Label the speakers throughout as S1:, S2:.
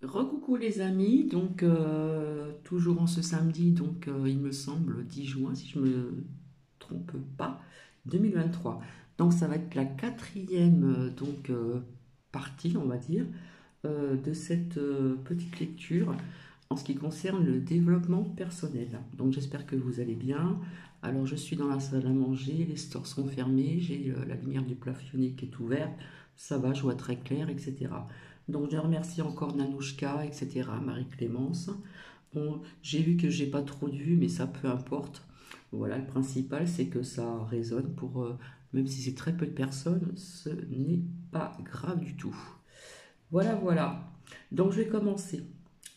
S1: Recoucou les amis, donc toujours en ce samedi, donc il me semble 10 juin si je me trompe pas, 2023. Donc ça va être la quatrième partie, on va dire, de cette petite lecture en ce qui concerne le développement personnel. Donc j'espère que vous allez bien. Alors je suis dans la salle à manger, les stores sont fermés, j'ai la lumière du plafonnier qui est ouverte, ça va, je vois très clair, etc. Donc je remercie encore Nanouchka, etc., Marie-Clémence. Bon, j'ai vu que j'ai pas trop de vues, mais ça peu importe. Voilà, le principal c'est que ça résonne pour, même si c'est très peu de personnes, ce n'est pas grave du tout. Voilà, voilà. Donc je vais commencer.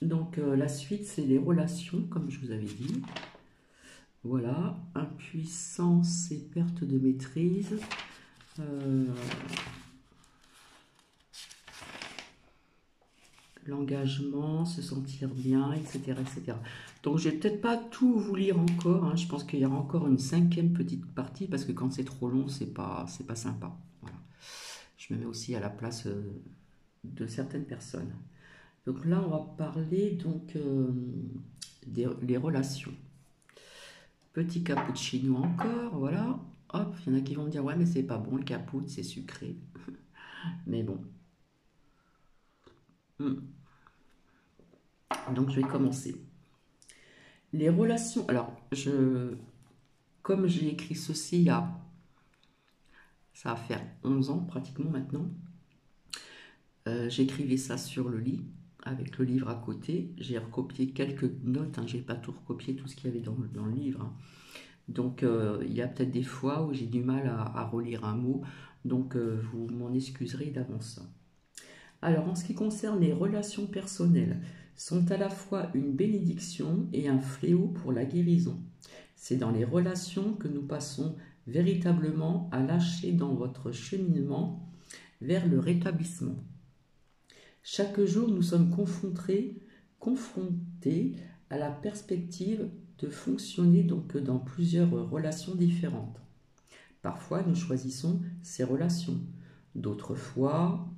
S1: Donc la suite c'est les relations, comme je vous avais dit. Voilà, impuissance et perte de maîtrise. Euh, L'engagement, se sentir bien, etc., etc. Donc je vais peut-être pas tout vous lire encore, hein. Je pense qu'il y aura encore une cinquième petite partie parce que quand c'est trop long, c'est pas sympa. Voilà. Je me mets aussi à la place de certaines personnes. Donc là, on va parler des relations. Petit cappuccino encore, voilà. Hop, il y en a qui vont me dire ouais mais c'est pas bon le cappuccino, c'est sucré. Mais bon. Donc je vais commencer. Les relations. Comme j'ai écrit ceci ça va faire 11 ans pratiquement maintenant, j'écrivais ça sur le lit avec le livre à côté. J'ai recopié quelques notes, hein, j'ai pas tout recopié, tout ce qu'il y avait dans le livre, hein. Donc il y a peut-être des fois où j'ai du mal à relire un mot, donc vous m'en excuserez d'avance. Alors en ce qui concerne les relations personnelles, sont à la fois une bénédiction et un fléau pour la guérison. C'est dans les relations que nous passons véritablement à lâcher dans votre cheminement vers le rétablissement. Chaque jour, nous sommes confrontés à la perspective de fonctionner donc dans plusieurs relations différentes. Parfois, nous choisissons ces relations, d'autres fois,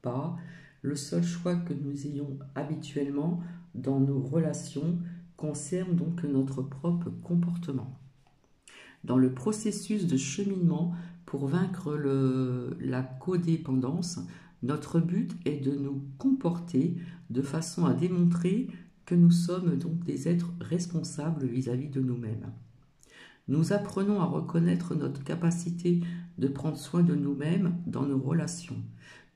S1: pas. Le seul choix que nous ayons habituellement dans nos relations concerne donc notre propre comportement. Dans le processus de cheminement pour vaincre la codépendance, notre but est de nous comporter de façon à démontrer que nous sommes donc des êtres responsables vis-à-vis de nous-mêmes. Nous apprenons à reconnaître notre capacité de prendre soin de nous-mêmes dans nos relations.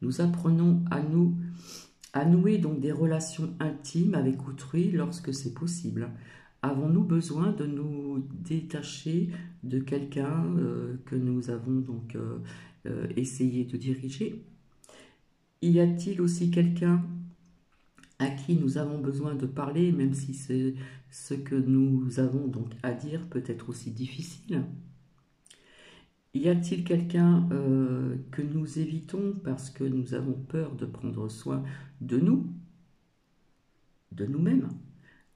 S1: Nous apprenons à nouer donc des relations intimes avec autrui lorsque c'est possible. Avons-nous besoin de nous détacher de quelqu'un que nous avons essayé de diriger? Y a-t-il aussi quelqu'un à qui nous avons besoin de parler, même si c'est ce que nous avons donc à dire peut être aussi difficile? Y a-t-il quelqu'un que nous évitons parce que nous avons peur de prendre soin de nous, de nous-mêmes,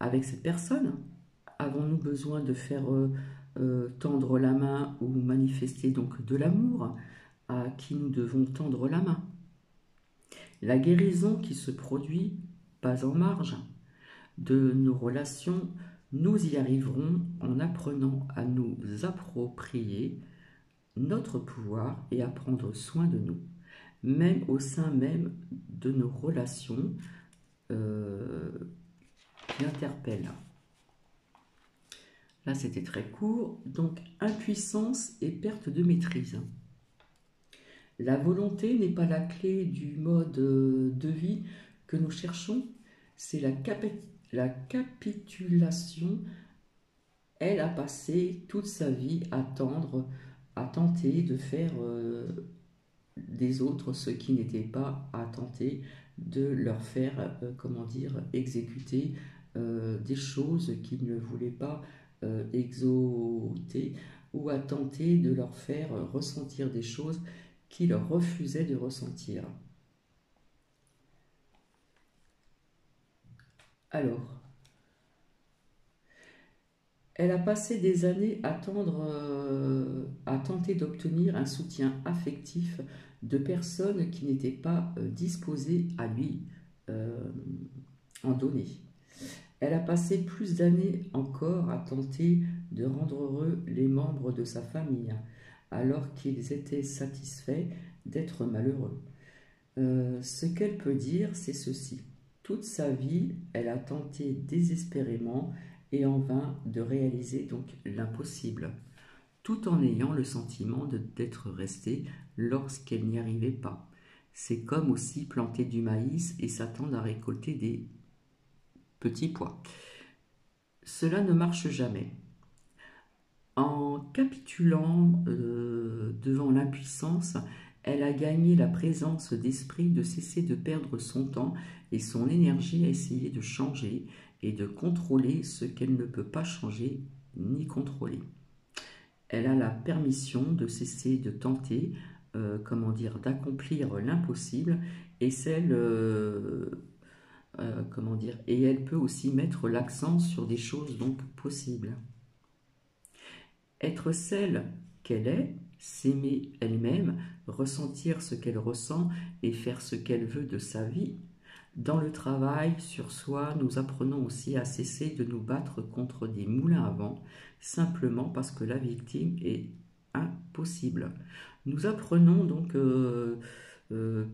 S1: avec cette personne? Avons-nous besoin de faire tendre la main ou manifester donc de l'amour à qui nous devons tendre la main? La guérison qui se produit, pas en marge, de nos relations, nous y arriverons en apprenant à nous approprier notre pouvoir et à prendre soin de nous, même au sein même de nos relations euh, qui interpellent. Là, c'était très court. Donc, impuissance et perte de maîtrise. La volonté n'est pas la clé du mode de vie que nous cherchons, c'est la capitulation. Elle a passé toute sa vie à tenter de faire des autres ce qui n'était pas, à tenter de leur faire, comment dire, exécuter des choses qu'ils ne voulaient pas exauter, ou à tenter de leur faire ressentir des choses qu'ils refusaient de ressentir. Alors, elle a passé des années à tenter d'obtenir un soutien affectif de personnes qui n'étaient pas disposées à lui euh, en donner. Elle a passé plus d'années encore à tenter de rendre heureux les membres de sa famille, alors qu'ils étaient satisfaits d'être malheureux. Ce qu'elle peut dire, c'est ceci. Toute sa vie, elle a tenté désespérément et en vain de réaliser donc l'impossible, tout en ayant le sentiment d'être restée lorsqu'elle n'y arrivait pas. C'est comme aussi planter du maïs et s'attendre à récolter des petits pois. Cela ne marche jamais. En capitulant devant l'impuissance, elle a gagné la présence d'esprit de cesser de perdre son temps et son énergie à essayer de changer et de contrôler ce qu'elle ne peut pas changer ni contrôler. Elle a la permission de cesser de tenter, d'accomplir l'impossible et et elle peut aussi mettre l'accent sur des choses donc possibles. Être celle qu'elle est, s'aimer elle-même, ressentir ce qu'elle ressent et faire ce qu'elle veut de sa vie. Dans le travail sur soi, nous apprenons aussi à cesser de nous battre contre des moulins à vent, simplement parce que la victime est impossible. Nous apprenons donc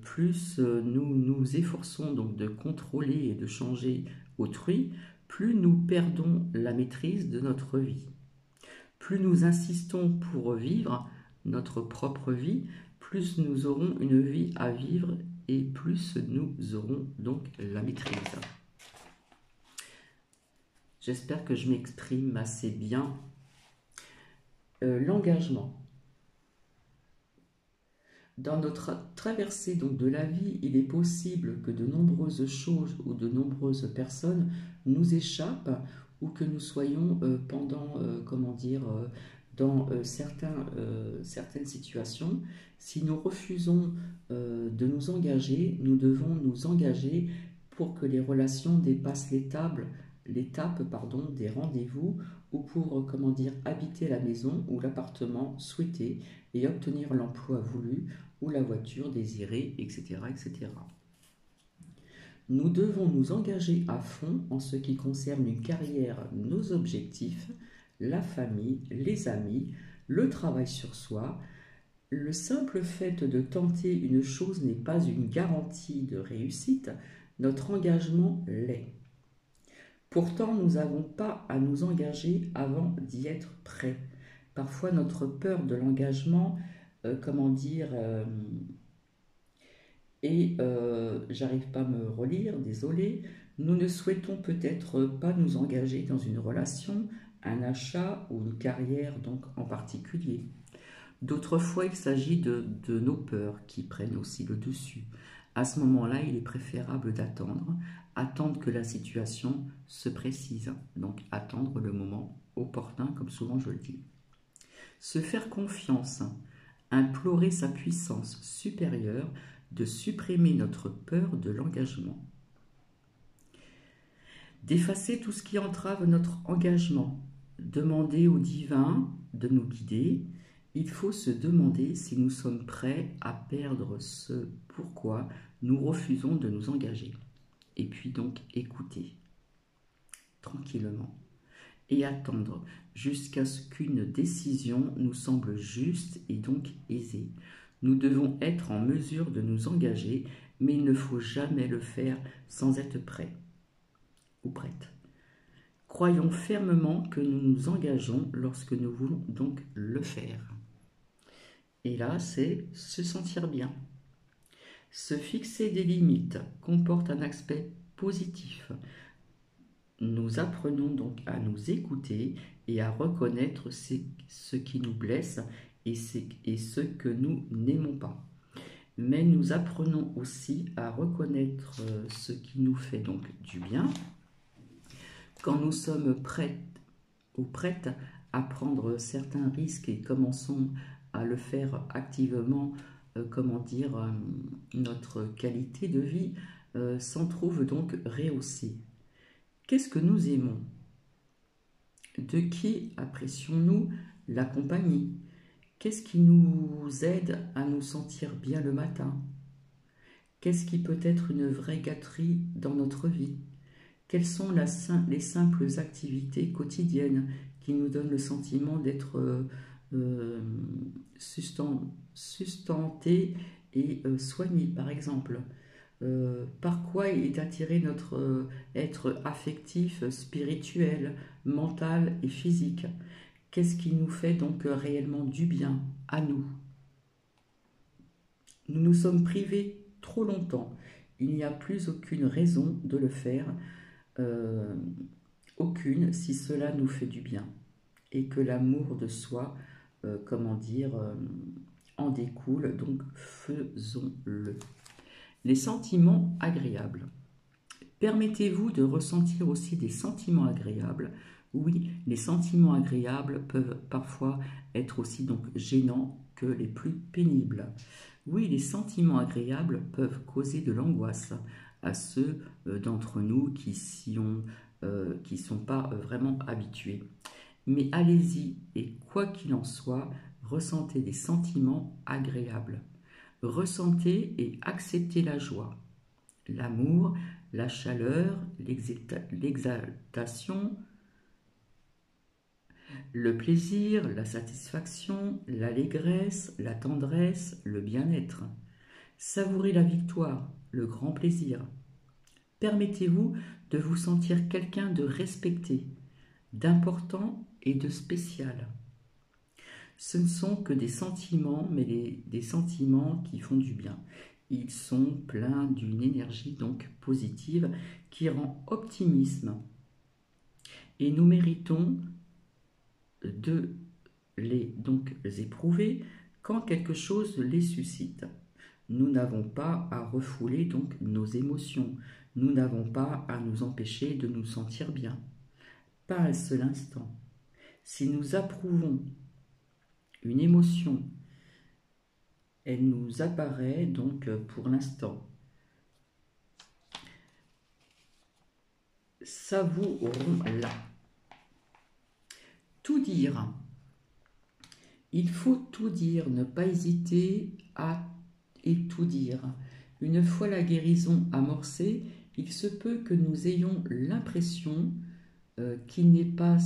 S1: plus nous nous efforçons donc de contrôler et de changer autrui, plus nous perdons la maîtrise de notre vie. Plus nous insistons pour vivre notre propre vie, plus nous aurons une vie à vivre et plus nous aurons donc la maîtrise. J'espère que je m'exprime assez bien. L'engagement. Dans notre traversée donc de la vie, il est possible que de nombreuses choses ou de nombreuses personnes nous échappent ou que nous soyons dans certaines situations. Si nous refusons de nous engager, nous devons nous engager pour que les relations dépassent l'étape des rendez-vous ou pour habiter la maison ou l'appartement souhaité et obtenir l'emploi voulu ou la voiture désirée, etc., etc. Nous devons nous engager à fond en ce qui concerne une carrière, nos objectifs, la famille, les amis, le travail sur soi. Le simple fait de tenter une chose n'est pas une garantie de réussite, notre engagement l'est. Pourtant, nous n'avons pas à nous engager avant d'y être prêts. Parfois, notre peur de l'engagement, j'arrive pas à me relire, désolé, nous ne souhaitons peut-être pas nous engager dans une relation, un achat ou une carrière donc en particulier. D'autres fois, il s'agit de nos peurs qui prennent aussi le dessus. À ce moment-là, il est préférable attendre que la situation se précise, donc attendre le moment opportun, comme souvent je le dis. Se faire confiance, implorer sa puissance supérieure de supprimer notre peur de l'engagement. D'effacer tout ce qui entrave notre engagement, demander au divin de nous guider. Il faut se demander si nous sommes prêts à perdre ce pourquoi nous refusons de nous engager. Et puis donc écouter tranquillement et attendre jusqu'à ce qu'une décision nous semble juste et donc aisée. Nous devons être en mesure de nous engager, mais il ne faut jamais le faire sans être prêt ou prête. Croyons fermement que nous nous engageons lorsque nous voulons donc le faire. Et là, c'est se sentir bien. Se fixer des limites comporte un aspect positif. Nous apprenons donc à nous écouter et à reconnaître ce qui nous blesse et ce que nous n'aimons pas. Mais nous apprenons aussi à reconnaître ce qui nous fait donc du bien. Quand nous sommes prêts ou prêtes à prendre certains risques et commençons à le faire activement, notre qualité de vie s'en trouve donc rehaussée. Qu'est-ce que nous aimons? De qui apprécions-nous la compagnie? Qu'est-ce qui nous aide à nous sentir bien le matin? Qu'est-ce qui peut être une vraie gâterie dans notre vie? Quelles sont les simples activités quotidiennes qui nous donnent le sentiment d'être sustenté et soigné, par exemple? Par quoi est attiré notre être affectif, spirituel, mental et physique? Qu'est-ce qui nous fait donc réellement du bien à nous? Nous nous sommes privés trop longtemps. Il n'y a plus aucune raison de le faire, aucune, si cela nous fait du bien. Et que l'amour de soi, en découle, donc faisons-le. Les sentiments agréables. Permettez-vous de ressentir aussi des sentiments agréables. Oui, les sentiments agréables peuvent parfois être aussi donc gênants que les plus pénibles. Oui, les sentiments agréables peuvent causer de l'angoisse à ceux d'entre nous qui sont pas vraiment habitués. Mais allez-y et quoi qu'il en soit, ressentez des sentiments agréables. Ressentez et acceptez la joie, l'amour, la chaleur, l'exaltation, le plaisir, la satisfaction, l'allégresse, la tendresse, le bien-être. Savourez la victoire, le grand plaisir. Permettez-vous de vous sentir quelqu'un de respecté, d'important et de spécial. Ce ne sont que des sentiments, mais des sentiments qui font du bien. Ils sont pleins d'une énergie donc positive qui rend optimisme. Et nous méritons de les donc éprouver quand quelque chose les suscite. Nous n'avons pas à refouler donc nos émotions. Nous n'avons pas à nous empêcher de nous sentir bien. Pas un seul instant. Si nous approuvons une émotion, elle nous apparaît donc pour l'instant. Savourons-la. Tout dire. Il faut tout dire, ne pas hésiter à tout dire. Une fois la guérison amorcée, il se peut que nous ayons l'impression qu'il n'est pas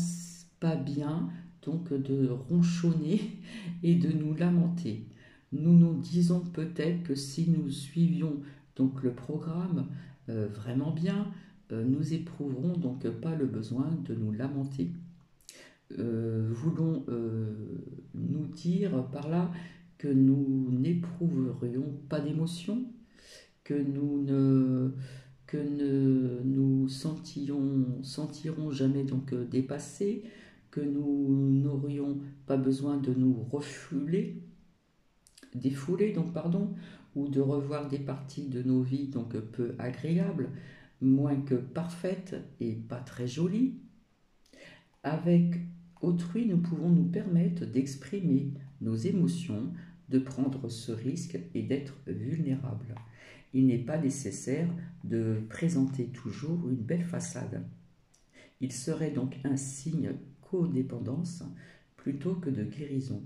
S1: bien, donc de ronchonner et de nous lamenter. Nous nous disons peut-être que si nous suivions donc le programme vraiment bien, nous éprouverons donc pas le besoin de nous lamenter. Voulons nous dire par là que nous n'éprouverions pas d'émotion, que nous ne nous sentirons jamais donc dépassés, que nous n'aurions pas besoin de nous défouler donc pardon, ou de revoir des parties de nos vies donc peu agréables, moins que parfaites et pas très jolies. Avec autrui, nous pouvons nous permettre d'exprimer nos émotions, de prendre ce risque et d'être vulnérables. Il n'est pas nécessaire de présenter toujours une belle façade. Il serait donc un signe codépendance plutôt que de guérison.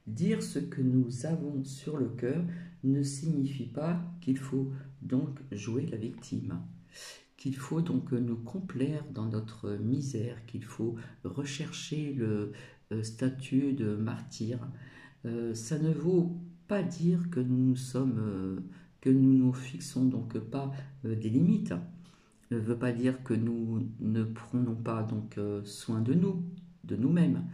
S1: Dire ce que nous avons sur le cœur ne signifie pas qu'il faut donc jouer la victime, qu'il faut donc nous complaire dans notre misère, qu'il faut rechercher le statut de martyr. Ça ne vaut pas dire que que nous nous fixons donc pas des limites. Ne veut pas dire que nous ne prenons pas donc soin de nous-mêmes.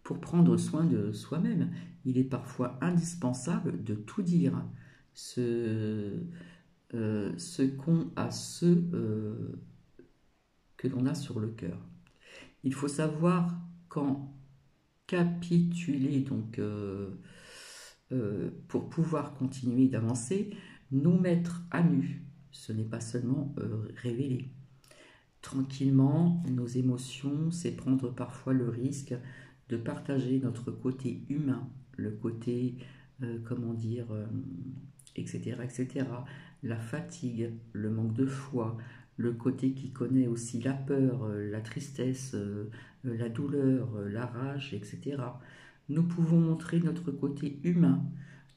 S1: Pour prendre soin de soi-même, il est parfois indispensable de tout dire, ce qu'on a, que l'on a sur le cœur. Il faut savoir quand capituler donc pour pouvoir continuer d'avancer, nous mettre à nu. Ce n'est pas seulement révéler. Tranquillement, nos émotions, c'est prendre parfois le risque de partager notre côté humain, le côté, etc., etc., la fatigue, le manque de foi, le côté qui connaît aussi la peur, la tristesse, la douleur, la rage, etc. Nous pouvons montrer notre côté humain.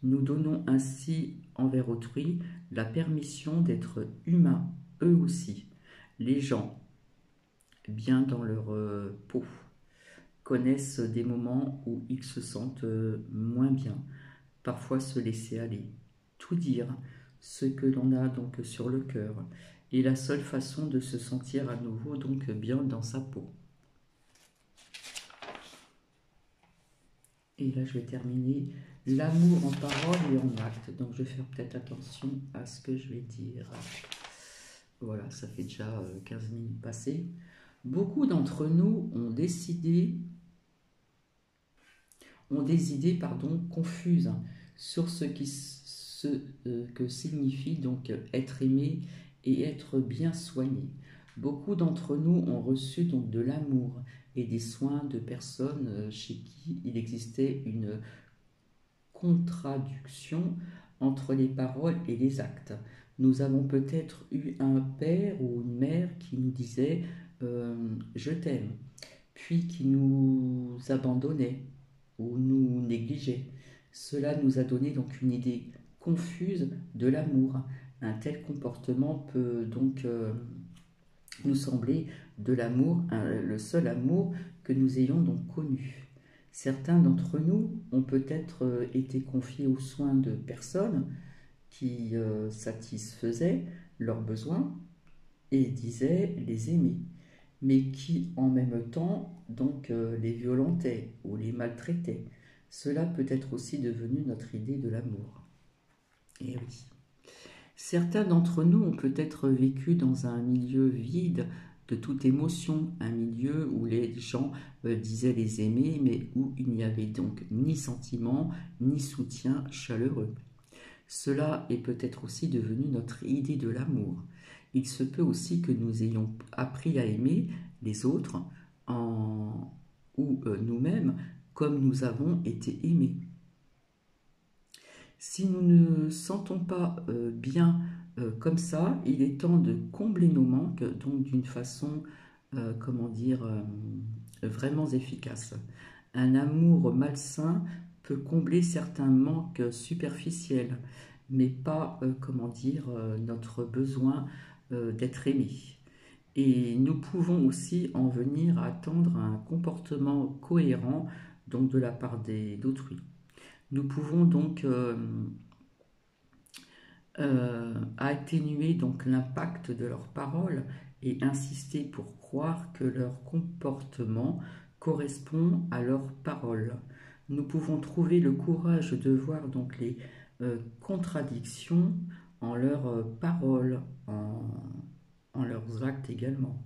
S1: Nous donnons ainsi envers autrui la permission d'être humains, eux aussi. Les gens bien dans leur peau, connaissent des moments où ils se sentent moins bien, parfois se laisser aller, tout dire, ce que l'on a donc sur le cœur, et la seule façon de se sentir à nouveau donc bien dans sa peau. Et là, je vais terminer l'amour en parole et en acte. Donc, je vais faire peut-être attention à ce que je vais dire. Voilà, ça fait déjà 15 minutes passées. Beaucoup d'entre nous ont des idées confuses sur que signifie donc être aimé et être bien soigné. Beaucoup d'entre nous ont reçu donc de l'amour et des soins de personnes chez qui il existait une contradiction entre les paroles et les actes. Nous avons peut-être eu un père ou une mère qui nous disait je t'aime, puis qui nous abandonnait ou nous négligeait. Cela nous a donné donc une idée confuse de l'amour. Un tel comportement peut donc nous sembler de l'amour, le seul amour que nous ayons donc connu. Certains d'entre nous ont peut-être été confiés aux soins de personnes qui satisfaisaient leurs besoins et disaient les aimer, mais qui en même temps donc les violentaient ou les maltraitaient. Cela peut être aussi devenu notre idée de l'amour. Et oui. Certains d'entre nous ont peut-être vécu dans un milieu vide de toute émotion, un milieu où les gens disaient les aimer, mais où il n'y avait donc ni sentiment, ni soutien chaleureux. Cela est peut-être aussi devenu notre idée de l'amour. Il se peut aussi que nous ayons appris à aimer les autres ou nous-mêmes comme nous avons été aimés. Si nous ne sentons pas bien comme ça, il est temps de combler nos manques, donc d'une façon, vraiment efficace. Un amour malsain peut combler certains manques superficiels, mais pas, notre besoin d'être aimé. Et nous pouvons aussi en venir à attendre un comportement cohérent, donc de la part d'autrui. Nous pouvons donc atténuer donc l'impact de leurs paroles et insister pour croire que leur comportement correspond à leurs paroles. Nous pouvons trouver le courage de voir donc les contradictions en leurs paroles, en leurs actes également.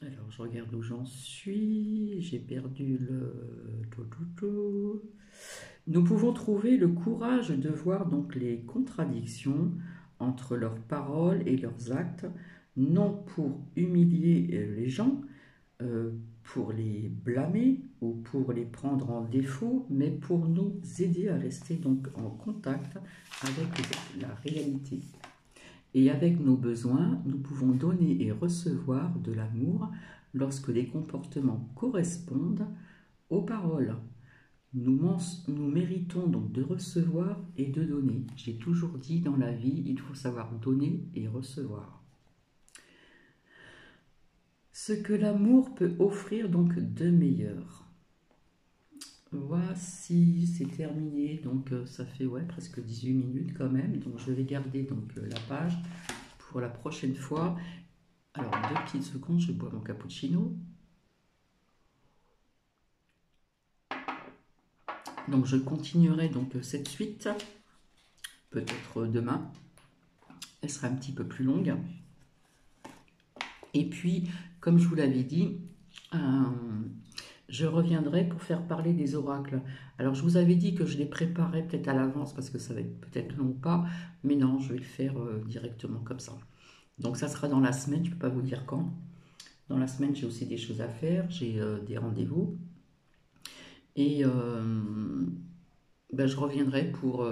S1: Alors, je regarde où j'en suis. J'ai perdu le... Nous pouvons trouver le courage de voir donc les contradictions entre leurs paroles et leurs actes, non pour humilier les gens, pour les blâmer ou pour les prendre en défaut, mais pour nous aider à rester donc en contact avec la réalité. Et avec nos besoins, nous pouvons donner et recevoir de l'amour lorsque les comportements correspondent aux paroles. Nous méritons donc de recevoir et de donner. J'ai toujours dit dans la vie, il faut savoir donner et recevoir. Ce que l'amour peut offrir donc de meilleur. Voici, c'est terminé, donc ça fait presque 18 minutes quand même, donc je vais garder donc la page pour la prochaine fois. Alors 2 petites secondes, je bois mon cappuccino. Donc je continuerai donc cette suite, peut-être demain, elle sera un petit peu plus longue. Et puis, comme je vous l'avais dit, je reviendrai pour faire parler des oracles. Alors, je vous avais dit que je les préparais peut-être à l'avance parce que ça va être peut-être long ou pas, mais non, je vais le faire directement comme ça. Donc, ça sera dans la semaine, je ne peux pas vous dire quand. Dans la semaine, j'ai aussi des choses à faire, j'ai des rendez-vous. Et je reviendrai pour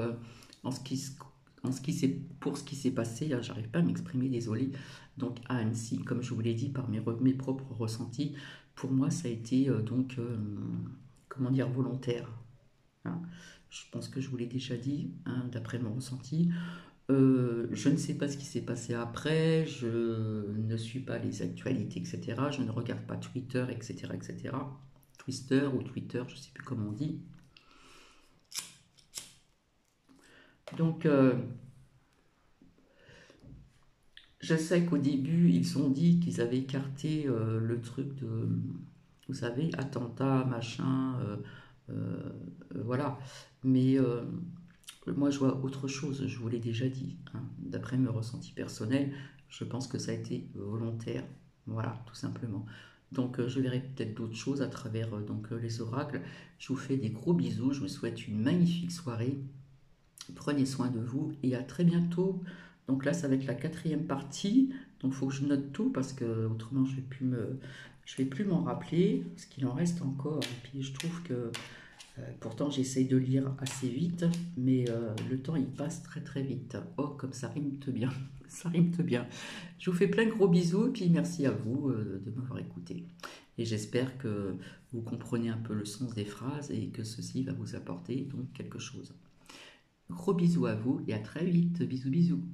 S1: pour ce qui s'est passé. J'arrive pas à m'exprimer, désolé. Donc à Annecy, comme je vous l'ai dit, par mes propres ressentis, pour moi ça a été volontaire. Hein. Je pense que je vous l'ai déjà dit, hein, d'après mon ressenti. Je ne sais pas ce qui s'est passé après, je ne suis pas les actualités, etc. Je ne regarde pas Twitter, etc., etc. Twister ou Twitter, je ne sais plus comment on dit. Donc, je sais qu'au début, ils ont dit qu'ils avaient écarté le truc de, vous savez, attentat, machin, voilà. Mais moi, je vois autre chose, je vous l'ai déjà dit, hein. D'après mes ressentis personnels, je pense que ça a été volontaire, voilà, tout simplement. Donc, je verrai peut-être d'autres choses à travers les oracles. Je vous fais des gros bisous, je vous souhaite une magnifique soirée. Prenez soin de vous et à très bientôt. Donc là, ça va être la quatrième partie. Donc il faut que je note tout parce que autrement je vais plus m'en rappeler parce qu'il en reste encore. Et puis je trouve que pourtant j'essaye de lire assez vite, mais le temps il passe très très vite. Oh, comme ça rime bien, ça rime bien. Je vous fais plein de gros bisous et puis merci à vous de m'avoir écouté. Et j'espère que vous comprenez un peu le sens des phrases et que ceci va vous apporter donc quelque chose. Gros bisous à vous et à très vite. Bisous bisous.